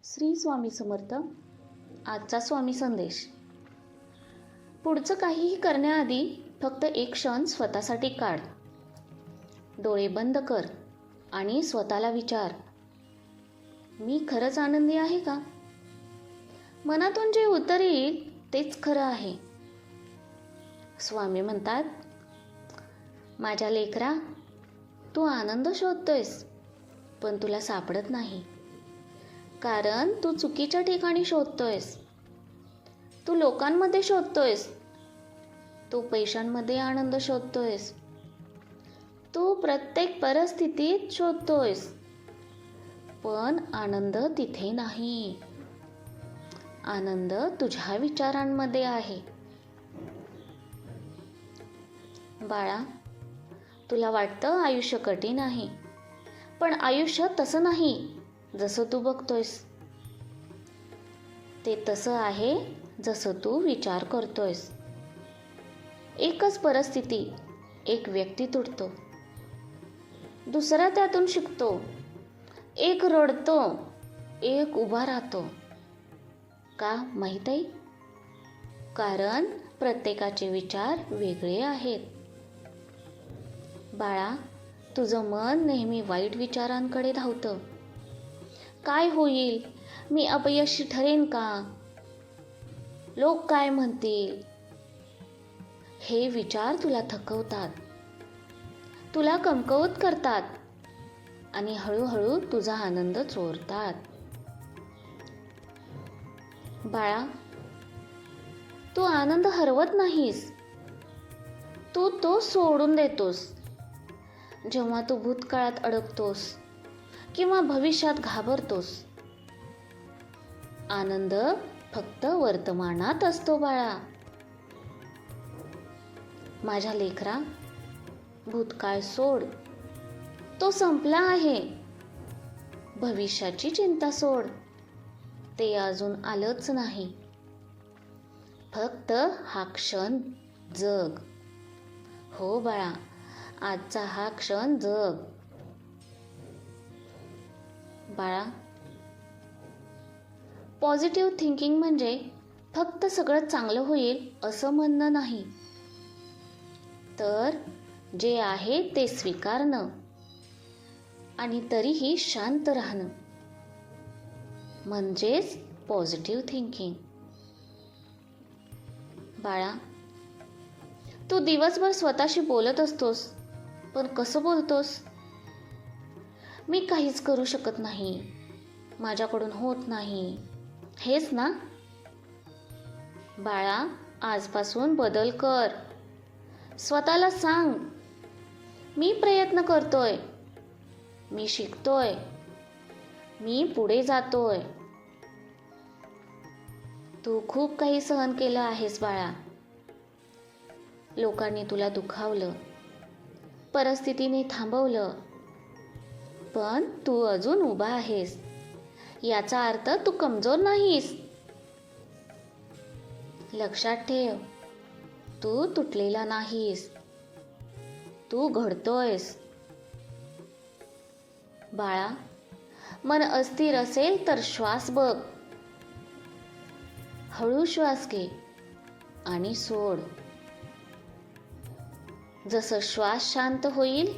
श्री स्वामी समर्थ. आजचा स्वामी संदेश. पुढचं काहीही करण्याआधी फक्त एक क्षण स्वतःसाठी काढ. डोळे बंद कर आणि स्वतःला विचार, मी खरंच आनंदी आहे का? मनातून जे उत्तर येईल तेच खरं आहे. स्वामी म्हणतात, माझ्या लेकरा, तू आनंद शोधतोयस पण तुला सापडत नाही, कारण तू चुकीच्या ठिकाणी शोधतोयस. तू लोकांमध्ये शोधतोयस, तू पैशांमध्ये आनंद शोधतोयस, तू प्रत्येक परिस्थितीत शोधतोयस, पण आनंद तिथे नाही. आनंद तुझ्या विचारांमध्ये आहे. बाळा, तुला वाटतं आयुष्य कठीण आहे, पण आयुष्य तसं नाही जसं तू बघतोयस. ते तसं आहे जसं तू विचार करतोयस. एकच परिस्थिती, एक व्यक्ती तुटतो, दुसरा त्यातून शिकतो. एक रडतो, एक उभा राहतो. का माहीत आहे? कारण प्रत्येकाचे विचार वेगळे आहेत. बाळा, तुझं मन नेहमी वाईट विचारांकडे धावतं. काय होईल? मी अपयशी ठरेन का? लोक काय म्हणतील? हे विचार तुला थकवतात, तुला कमकुवत करतात आणि हळूहळू तुझा आनंद चोरतात. बाळा, तू आनंद हरवत नाहीस, तू तो सोडून देतोस. जेव्हा तू भूतकाळात अडकतोस किंवा भविष्यात घाबरतोस. आनंद फक्त वर्तमानात असतो बाळा. माझ्या लेकरा, भूतकाळ सोड, तो संपला आहे. भविष्याची चिंता सोड, ते अजून आलंच नाही. फक्त हा क्षण जग. हो बाळा, आजचा हा क्षण जग. बाळा, पॉझिटिव्ह थिंकिंग म्हणजे फक्त सगळं चांगलं होईल असं म्हणणं नाही, तर जे आहे ते स्वीकारणं आणि तरीही शांत राहणं म्हणजेच पॉझिटिव्ह थिंकिंग. बाळा, तू दिवसभर स्वतःशी बोलत असतोस, पण कसं बोलतोस? मी काहीच करू शकत नाही, माझ्याकडून होत नाही, हेच ना? बाळा, आजपासून बदल कर. स्वतःला सांग, मी प्रयत्न करतोय, मी शिकतोय, मी पुढे जातोय. तू खूप काही सहन केलं आहेस बाळा. लोकांनी तुला दुखावलं, परिस्थितीने थांबवलं, पण तू अजून उभा आहेस. याचा अर्थ तू कमजोर नाहीस. लक्षात ठेव, तू तुटलेला नाहीस, तू घडतोयस. बाळा, मन अस्थिर असेल तर श्वास बघ. हळू श्वास घे आणि सोड. जसं श्वास शांत होईल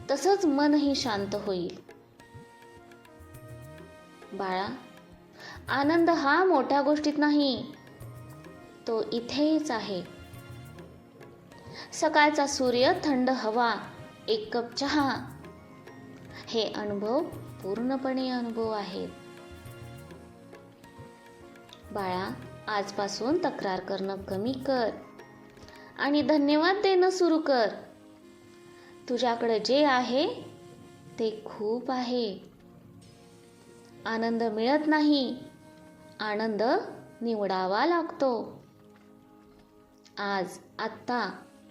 तसंच मनही शांत होईल. बाळा, आनंद हा मोठ्या गोष्टीत नाही, तो इथेच आहे. सकाळचा सूर्य, थंड हवा, एक कप चहा, हे अनुभव पूर्णपणे अनुभव आहेत. बाळा, आजपासून तक्रार करणं कमी कर आणि धन्यवाद देणं सुरू कर. तुझ्याकडे जे आहे ते खूप आहे. आनंद मिळत नाही, आनंद निवडावा लागतो. आज आत्ता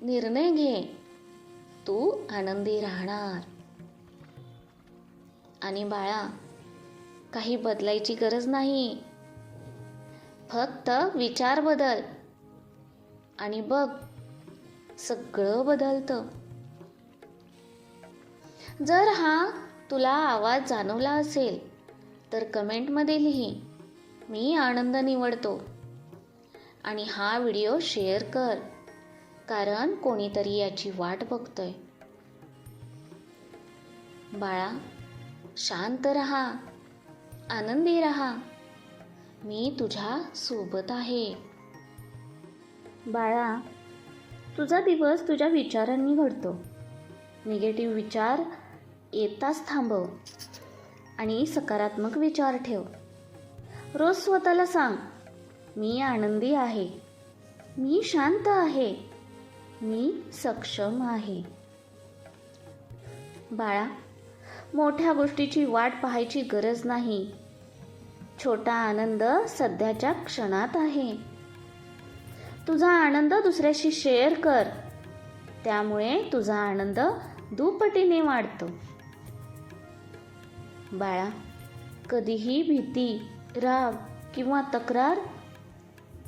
निर्णय घे, तू आनंदी राहणार. आणि बाळा, काही बदलायची गरज नाही, फक्त विचार बदल आणि बघ, सगळं बदलतं. जर हा तुला आवाज जाणवला असेल तर कमेंटमध्ये लिही, मी आनंद निवडतो. आणि हा व्हिडिओ शेअर कर, कारण कोणीतरी याची वाट बघतोय. बाळा, शांत रहा, आनंदी रहा. मी तुझ्या सोबत आहे. बाळा, तुझा दिवस तुझ्या विचारांनी घडतो. निगेटिव्ह विचार येताच थांबव आणि सकारात्मक विचार ठेव. रोज स्वतःला सांग, मी आनंदी आहे, मी शांत आहे, मी सक्षम आहे. बाळा, मोठ्या गोष्टीची वाट पाहायची गरज नाही. छोटा आनंद सध्याच्या क्षणात आहे. तुझा आनंद दुसऱ्याशी शेअर कर, त्यामुळे तुझा आनंद दुपटीने वाढतो. बाळा, कधीही भीती, राग किंवा तक्रार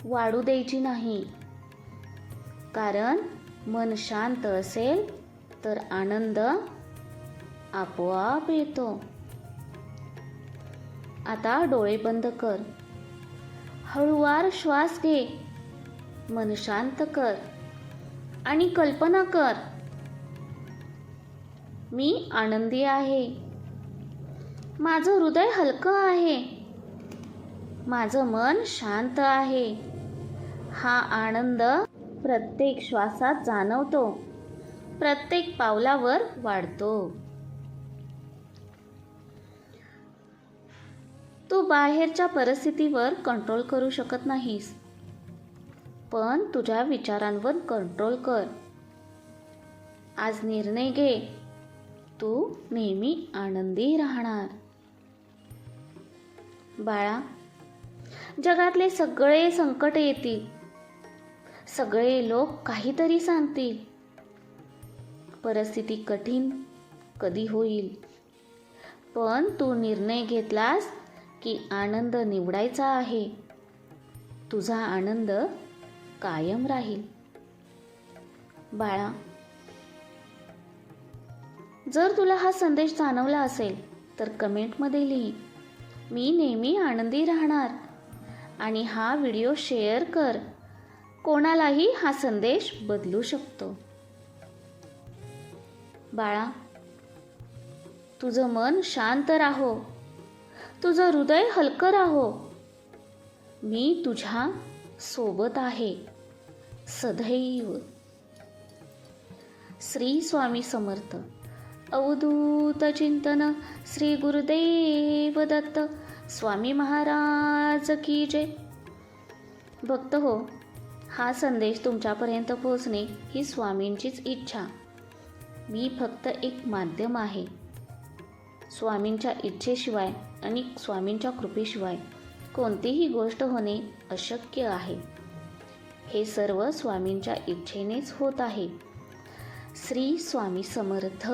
वाढू द्यायची नाही. कारण मन शांत असेल तर आनंद आपोआप येतो. आता डोळे बंद कर. हळूवार श्वास घे. मन शांत कर आणि कल्पना कर, मी आनंदी आहे. माझं हृदय हलकं आहे. माझं मन शांत आहे. हा आनंद प्रत्येक श्वासात जाणवतो, प्रत्येक पावलावर वाढतो. तू बाहेरच्या परिस्थितीवर कंट्रोल करू शकत नाहीस, पण तुझ्या विचारांवर कंट्रोल कर. आज निर्णय घे, तू नेहमी आनंदी राहणार. बाळा, जगातले सगळे संकट येतील, सगळे लोक काहीतरी सांगतील. परिस्थिती कठीण कधी होईल, पण तू निर्णय घेतलास की आनंद निवडायचा आहे. तुझा आनंद कायम राहील. बाळा, जर तुला हा संदेश जाणवला असेल तर कमेंटमध्ये लिही, मी नेहमी आनंदी राहणार. आणि हा व्हिडिओ शेअर कर. कोणालाही हा संदेश बदलू शकतो. बाळा, तुझं मन शांत राहो, तुझं हृदय हलकं राहो. मी तुझ्या सोबत आहे सदैव. श्री स्वामी समर्थ. अवधूत चिंतन. श्री गुरुदेव दत्त. स्वामी महाराज की जय. भक्त हो, हा संदेश तुमच्यापर्यंत पोहोचणे ही स्वामींचीच इच्छा. मी फक्त एक माध्यम आहे. स्वामींच्या इच्छेशिवाय आणि स्वामींच्या कृपेशिवाय कोणतीही गोष्ट होणे अशक्य आहे. हे सर्व स्वामींच्या इच्छेनेच होत आहे. श्री स्वामी समर्थ.